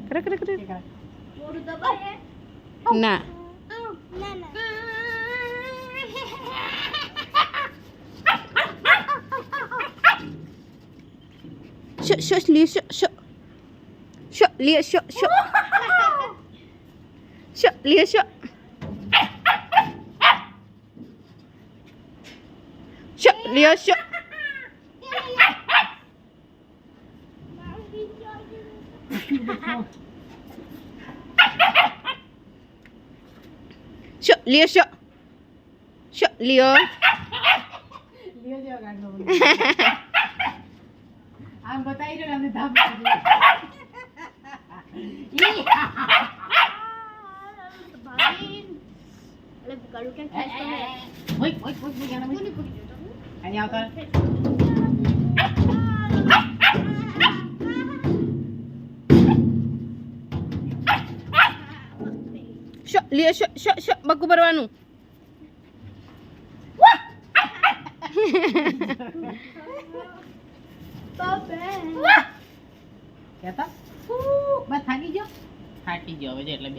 કરે કરે કરે થોડું દબાય ના ના ના શો લ્યો શો લ્યો શો લ્યો શો લ્યો શો લ્યો શો લ્યો આમ બતાવી રહ્યો અમને ધામ કાળું કેમ થાય ઓય ઓય ઓય અહીંયા આવતા લ્યો શો બકુ ભરવાનું કહેતા બસ થાકી ગયો થાકી ગયો હવે એટલે